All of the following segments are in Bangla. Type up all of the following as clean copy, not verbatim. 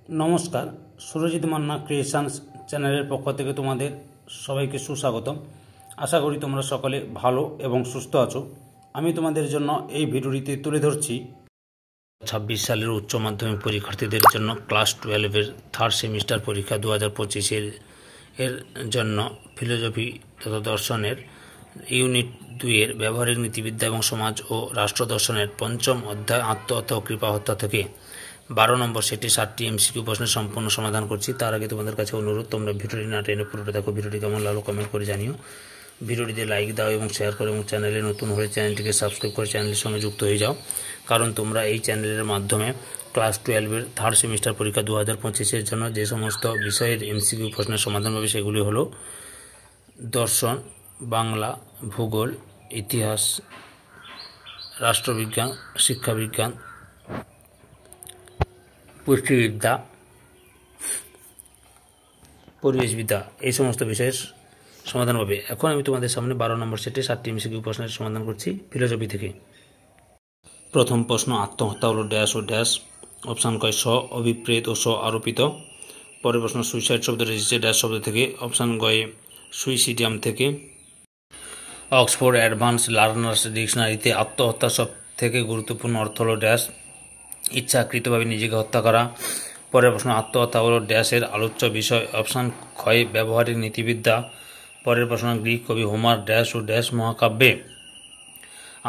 নমস্কার, সুরজিৎ মান্না ক্রিয়েশনস চ্যানেলের পক্ষ থেকে তোমাদের সবাইকে সুস্বাগতম। আশা করি তোমরা সকলে ভালো এবং সুস্থ আছো। আমি তোমাদের জন্য এই ভিডিওটিতে তুলে ধরছি 2026 সালের উচ্চ মাধ্যমিক পরীক্ষার্থীদের জন্য ক্লাস 12-এর থার্ড সেমিস্টার পরীক্ষা 2025 এর জন্য ফিলোসফি তথা দর্শনের ইউনিট 2-এর ব্যবহারিক নীতিবিদ্যা এবং সমাজ ও রাষ্ট্র দর্শনের পঞ্চম অধ্যায় আত্মহত্যা ও কৃপাহত্যা থেকে 12 নম্বর সেটে 7টি এমসিকিউ প্রশ্নের সম্পূর্ণ সমাধান করছি। তার আগে তোমাদের কাছে অনুরোধ, তোমরা ভিডিওটি না টেনে পুরোটা দেখো। ভিডিওটি কেমন লাগলো কমেন্ট করে জানিও। ভিডিওটিতে লাইক দাও এবং শেয়ার করো এবং চ্যানেলে নতুন হলে চ্যানেলটিকে সাবস্ক্রাইব করে চ্যানেলের সঙ্গে যুক্ত হয়ে যাও, কারণ তোমরা এই চ্যানেলের মাধ্যমে ক্লাস 12-এর থার্ড সেমিস্টার পরীক্ষা 2025-এর জন্য যে সমস্ত বিষয়ের এমসিকিউ প্রশ্নের সমাধান পাবে সেগুলি হলো দর্শন, বাংলা, ভূগোল, ইতিহাস, রাষ্ট্রবিজ্ঞান, শিক্ষাবিজ্ঞান, পুষ্টিবিদ্যা, পরিবেশবিদ্যা, এই সমস্ত বিষয়ের সমাধান পাবে। এখন আমি তোমাদের সামনে 12 নম্বর সেটে 7টি এমসিকিউ প্রশ্নের সমাধান করছি ফিলোসফি থেকে। প্রথম প্রশ্ন, আত্মহত্যা হলো ড্যাশ ও ড্যাশ। অপশান কয় স্ব অভিপ্রেত ও স্ব আরোপিত। পরের প্রশ্ন, সুইসাইড শব্দটি এসেছে ড্যাশ শব্দ থেকে। অপশান গয়ে সুইসিডিয়াম থেকে। অক্সফোর্ড অ্যাডভান্স লার্নার্স ডিকশনারিতে আত্মহত্যা সব থেকে গুরুত্বপূর্ণ অর্থ হলো ড্যাশ ইচ্ছাকৃতভাবে নিজেকে হত্যা করা। পরের প্রশ্ন, আত্মহত্যা হলো ড্যাশের আলোচ্য বিষয়। অপশান ক্ষয় ব্যবহারিক নীতিবিদ্যা। পরের প্রশ্ন, গ্রিক কবি হোমার ড্যাশ ও ড্যাশ মহাকাব্যে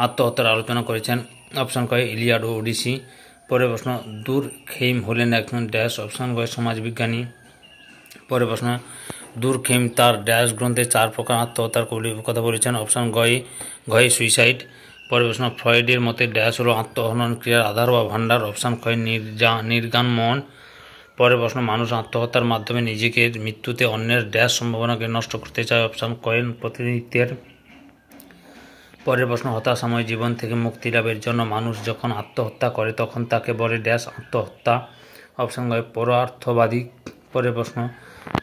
আত্মহত্যার আলোচনা করেছেন। অপশান কয় ইলিয়াড ও ওডিসি। পরের প্রশ্ন, দুরখেইম হলেন একজন ড্যাশ। অপশান কয় সমাজবিজ্ঞানী। পরের প্রশ্ন, দুরখেইম তার ড্যাশ গ্রন্থে 4 প্রকার আত্মহত্যার কথা বলেছেন। অপশান গয়ে সুইসাইড। পরের প্রশ্ন, ফ্রয়েডের মতে ড্যাশ হলো আত্মহনন ক্রিয়ার আধার বা ভাণ্ডার। অপশান কয় নির্গান মন। পরের প্রশ্ন, মানুষ আত্মহত্যার মাধ্যমে নিজেকে মৃত্যুতে অন্যের ড্যাশ সম্ভাবনাকে নষ্ট করতে চায়। অপশান কয় প্রতিনিধিত্বের। পরের প্রশ্ন, হতাশাময় জীবন থেকে মুক্তি লাভের জন্য মানুষ যখন আত্মহত্যা করে তখন তাকে বলে ড্যাশ আত্মহত্যা। অপশান কয় পরার্থবাদী। পরের প্রশ্ন,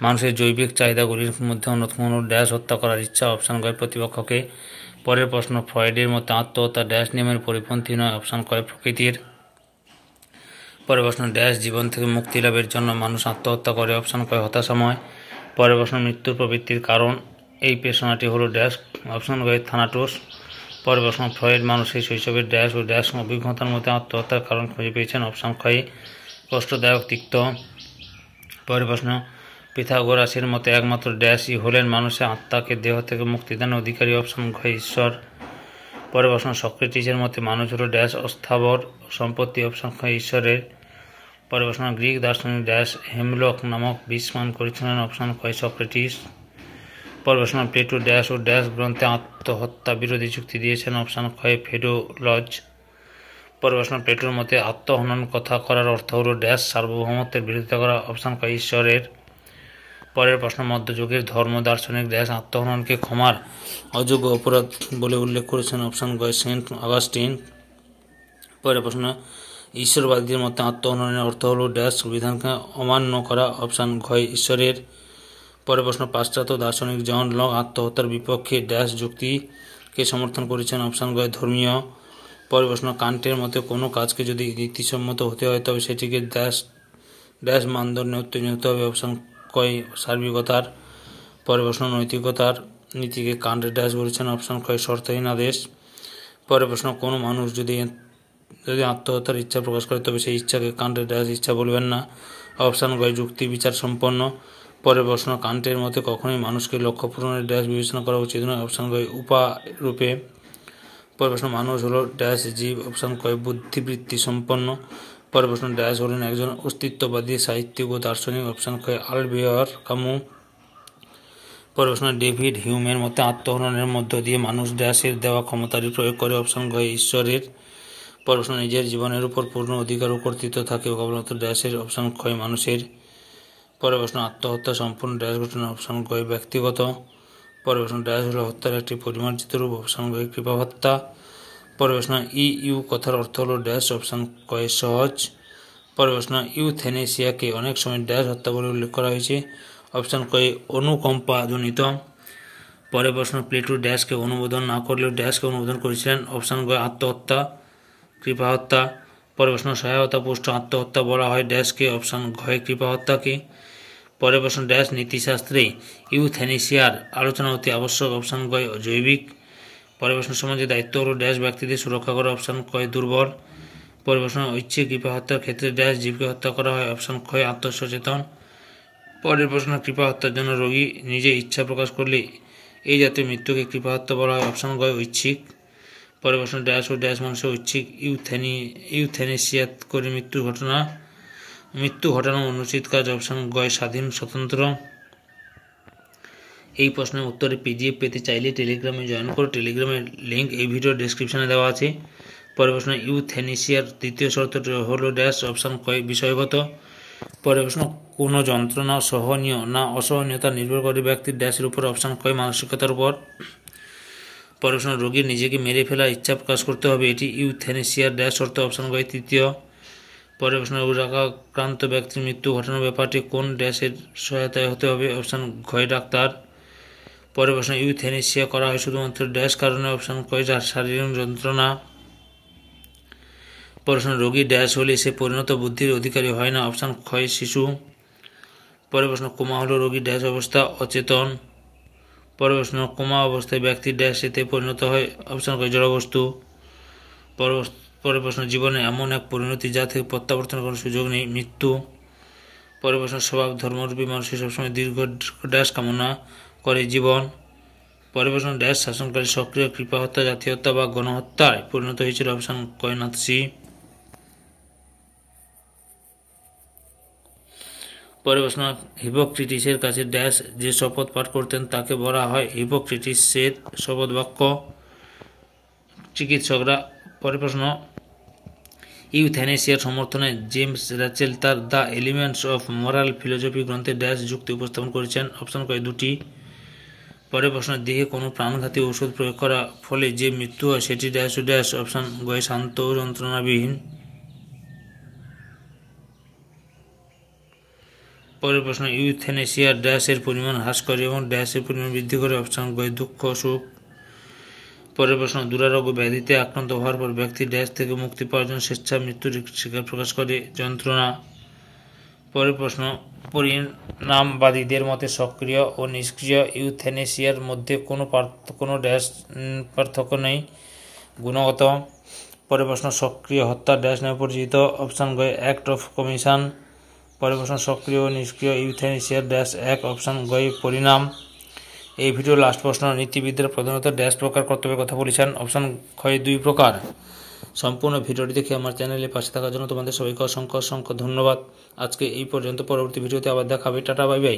মানুষের জৈবিক চাহিদাগুলির মধ্যে অন্যতম হল ড্যাশ হত্যা করার ইচ্ছা। অপশান কয় প্রতিপক্ষকে। পরের প্রশ্ন, ফ্রয়েডের মতে আত্মহত্যা ড্যাশ নিয়মের পরিপন্থী নয়। অপশান কয় প্রকৃতির। পরের প্রশ্ন, ড্যাশ জীবন থেকে মুক্তি লাভের জন্য মানুষ আত্মহত্যা করে। অপশান কয় হতাশাময়। পরের প্রশ্ন, মৃত্যুর প্রবৃত্তির কারণ এই পেশনাটি হলো ড্যাশ। অপশান কয় থানাটোস। পরের প্রশ্ন, ফ্রয়েড মানুষের শৈশবের ড্যাশ ও ড্যাশ অভিজ্ঞতার মধ্যে আত্মহত্যার কারণ খুঁজে পেয়েছেন। অপশান কয় কষ্টদায়ক তিক্ত। পরের প্রশ্ন, পিথাগোরাসের মতে একমাত্র ড্যাশই হলেন মানুষের আত্মাকে দেহ থেকে মুক্তিদানের অধিকারী। অপশান কয় ঈশ্বর। পরের প্রশ্ন, সক্রেটিসের মতে মানুষ হলো ড্যাশ অস্থাবর সম্পত্তি। অপশান কয় ঈশ্বরের। পরের প্রশ্ন, গ্রিক দার্শনিক ড্যাশ হেমলক নামক বিষ পান করেছিলেন। অপশান কয় সক্রেটিস। পরের প্রশ্ন, প্লেটো ড্যাশ ও ড্যাশ গ্রন্থে আত্মহত্যা বিরোধী যুক্তি দিয়েছেন। অপশান কয় ফেডোলজ। পরের প্রশ্ন, প্লেটোর মতে আত্মহনন কথা করার অর্থ হলো ড্যাশ সার্বভৌমত্বের বিরোধিতা করা। অপশান কয় ঈশ্বরের। পরের প্রশ্ন, মধ্যযুগের ধর্ম দার্শনিক ড্যাশ আত্মহননকে ক্ষমার অযোগ্য অপরাধ বলে উল্লেখ করেছেন। অপশান কয় সেন্ট অগাস্টিন। পরের প্রশ্ন, ঈশ্বরবাদীদের মতে আত্মহননের অর্থ হলো ড্যাশ বিধানকে অমান্য করা। অপশান কয় ঈশ্বরের। পরের প্রশ্ন, পাশ্চাত্য দার্শনিক জন লক আত্মহত্যার বিপক্ষে ড্যাশ যুক্তিকে সমর্থন করেছেন। অপশান কয় ধর্মীয়। পরের প্রশ্ন, কান্টের মতে কোনো কাজকে যদি নীতিসম্মত হতে হয় তবে সেটিকে ড্যাশ মানদণ্ডে উত্তীর্ণ হতে হবে। অপশান কয় সার্বিকতার। পরের প্রশ্ন, নৈতিকতার নীতিকে কান্ট ড্যাশ বলেছেন। অপশান কয় শর্তহীন আদেশ। পরের প্রশ্ন, কোনো মানুষ যদি আত্মহত্যার ইচ্ছা প্রকাশ করে তবে সেই ইচ্ছাকে কান্টের ড্যাশ ইচ্ছা বলবেন না। অপশান কয় যুক্তি বিচার সম্পন্ন। পরের প্রশ্ন, কান্টের মতে কখনোই মানুষকে লক্ষ্য পূরণের ড্যাশ বিবেচনা করা উচিত নয়। অপশান কয় উপারূপে। পরের প্রশ্ন, মানুষ হলো ড্যাশ জীব। অপশান কয় বুদ্ধিবৃত্তি সম্পন্ন। পরের প্রশ্ন, ড্যাশ হলেন একজন অস্তিত্ববাদী সাহিত্যিক ও দার্শনিক। অপশান কয় আলবেয়ার কামু। পরের প্রশ্ন, ডেভিড হিউমের মতে আত্মহননের মধ্য দিয়ে মানুষ ড্যাশের দেওয়া ক্ষমতারই প্রয়োগ করে। অপশান কয় ঈশ্বরের। পরের প্রশ্ন, নিজের জীবনের উপর পূর্ণ অধিকার ও কর্তৃত্ব থাকে কেবলমাত্র ড্যাশের। অপশান কয় মানুষের। পরের প্রশ্ন, আত্মহত্যা সম্পূর্ণ ড্যাশ ঘটনা। অপশান কয় ব্যক্তিগত। পরের প্রশ্ন, ড্যাশ হলো হত্যার একটি পরিমার্জিত রূপ। অপশান কয় কৃপা হত্যা। পরের প্রশ্ন, ইউ কথার অর্থ হলো ড্যাশ। অপশান কয় সহজ। পরের প্রশ্ন, ইউথেনেসিয়াকে অনেক সময় ড্যাশ হত্যা বলে উল্লেখ করা হয়েছে। অপশান কয় অনুকম্পাজনিত। পরের প্রশ্ন, প্লেটো ড্যাশকে অনুমোদন না করলেও ড্যাশকে অনুমোদন করেছিলেন। অপশান কয় আত্মহত্যা, কৃপা হত্যা। পরের প্রশ্ন সহায়তা পুষ্ট আত্মহত্যা বলা হয় ড্যাশকে, অপশান ঘয় কৃপা হত্যাকে। পরের প্রশ্ন ড্যাশ নীতিশাস্ত্রে ইউথ্যানেসিয়ার আলোচনা অতি আবশ্যক, অপশান গয় জৈবিক। পরের প্রশ্ন সমাজে দায়িত্ব হল ড্যাশ ব্যক্তিদের সুরক্ষা করা, অপশান কয় দুর্বল। পরের প্রশ্ন ঐচ্ছিক কৃপা হত্যার ক্ষেত্রে ড্যাশ জীবকে হত্যা করা হয়, অপশান ক্ষয় আত্মসচেতন। পরের প্রশ্ন কৃপা হত্যার জন্য রোগী নিজে ইচ্ছা প্রকাশ করলে এই জাতীয় মৃত্যুকে কৃপা হত্যা বলা হয়, অপশান গয় ঐচ্ছিক। পরের প্রশ্ন ড্যাশ ও ড্যাশ মানুষের ঐচ্ছিক ইউথ্যানেসিয়া করে মৃত্যু ঘটানো অনুচিত কাজ, অপশান গয় স্বাধীন স্বতন্ত্র। এই প্রশ্নের উত্তরে পিডিএফ পেতে চাইলে টেলিগ্রামে জয়েন করো, টেলিগ্রামের লিঙ্ক এই ভিডিওর ডেসক্রিপশনে দেওয়া আছে। পরের প্রশ্ন ইউথ্যানেসিয়ার দ্বিতীয় শর্ত হলো ড্যাশ, অপশান কয় বিষয়গত। পরের প্রশ্ন কোনো যন্ত্রণা সহনীয় না অসহনীয়তা নির্ভর করে ব্যক্তির ড্যাশের উপর, অপশান কয় মানসিকতার উপর। পরের প্রশ্ন রোগীর নিজেকে মেরে ফেলার ইচ্ছা প্রকাশ করতে হবে, এটি ইউথ্যানেসিয়ার ড্যাশ শর্ত, অপশান কয় তৃতীয়। পরের প্রশ্ন রোগাক্রান্ত ব্যক্তির মৃত্যু ঘটানোর ব্যাপারটি কোন ড্যাশের সহায়তায় হতে হবে, অপশান ঘয় ডাক্তার। পরের প্রশ্ন ইউথ্যানেসিয়া করা হয় শুধুমাত্র ড্যাশ কারণে, অপশান কয় শারীরিক যন্ত্রণা। পরের প্রশ্ন রোগী ড্যাশ হলে সে পরিণত বুদ্ধির অধিকারী হয় না, অপশান ক্ষয় শিশু। পরের প্রশ্ন কোমা হলো রোগী ড্যাশ অবস্থা অচেতন। পরের প্রশ্ন কোমা অবস্থায় ব্যক্তি ড্যাশ এতে পরিণত হয়, অপশান কয় জড়বস্তু। পরের প্রশ্ন জীবনে এমন এক পরিণতি যা থেকে প্রত্যাবর্তনের কোনো সুযোগ নেই, মৃত্যু। পরের প্রশ্ন স্বভাব ধর্মরূপী মানুষের সবসময় দীর্ঘ ড্যাশ কামনা করে, জীবন। পরের প্রশ্ন ড্যাশ শাসনকারী সক্রিয় কৃপা হত্যা জাতীয় হত্যা বা গণহত্যায় পরিণত হয়েছিল, অপশান কয় নাৎসি। পরের প্রশ্ন হিপোক্রেটিসের কাছে ড্যাশ যে শপথ পাঠ করতেন তাকে বলা হয় হিপোক্রেটিসের শপথ বাক্য, চিকিৎসকরা। পরের প্রশ্ন ইউথ্যানেসিয়ার সমর্থনে জেমস র্যাচেল তার the elements of moral philosophy গ্রন্থে ড্যাশ যুক্তি উপস্থাপন করেছেন, অপশান কয় দুটি। পরের প্রশ্ন দেহে কোনো প্রাণঘাতী ঔষধ প্রয়োগ করা ফলে যে মৃত্যু হয় সেটি ড্যাশ ও ড্যাশ, অপশান গয় শান্ত ও যন্ত্রণাবিহীন। পরের প্রশ্ন ইউথ্যানেসিয়া ড্যাশের পরিমাণ হ্রাস করে এবং ড্যাশের পরিমাণ বৃদ্ধি করে, অপশান গয় দুঃখ সুখ। পরের প্রশ্ন দুরারোগ্য ব্যাধিতে আক্রান্ত হওয়ার পর ব্যক্তি ড্যাশ থেকে মুক্তি পাওয়ার জন্য স্বেচ্ছা মৃত্যুর স্বীকার প্রকাশ করে, যন্ত্রণা। পরের প্রশ্ন পরিণামবাদীদের মতে সক্রিয় ও নিষ্ক্রিয় ইউথ্যানেসিয়ার মধ্যে কোনো ড্যাশ পার্থক্য নেই, গুণগত। পরের প্রশ্ন সক্রিয় হত্যা ড্যাশ নামে পরিচিত, অপশান গয় অ্যাক্ট অফ কমিশন। পরের প্রশ্ন সক্রিয় ও নিষ্ক্রিয় ইউথ্যানেসিয়ার ড্যাশ এক, অপশান গয় পরিণাম। এই ভিডিওর লাস্ট প্রশ্ন নীতিবিদরা প্রধানত ড্যাশ প্রকার কর্তব্যের কথা বলেছেন, অপশান ক্ষয় দুই প্রকার। সম্পূর্ণ ভিডিওটি দেখে আমার চ্যানেলে পাশে থাকার জন্য তোমাদের সবাইকে অসংখ্য ধন্যবাদ। আজকে এই পর্যন্ত, পরবর্তী ভিডিওতে আবার দেখা হবে, টাটা বাই বাই।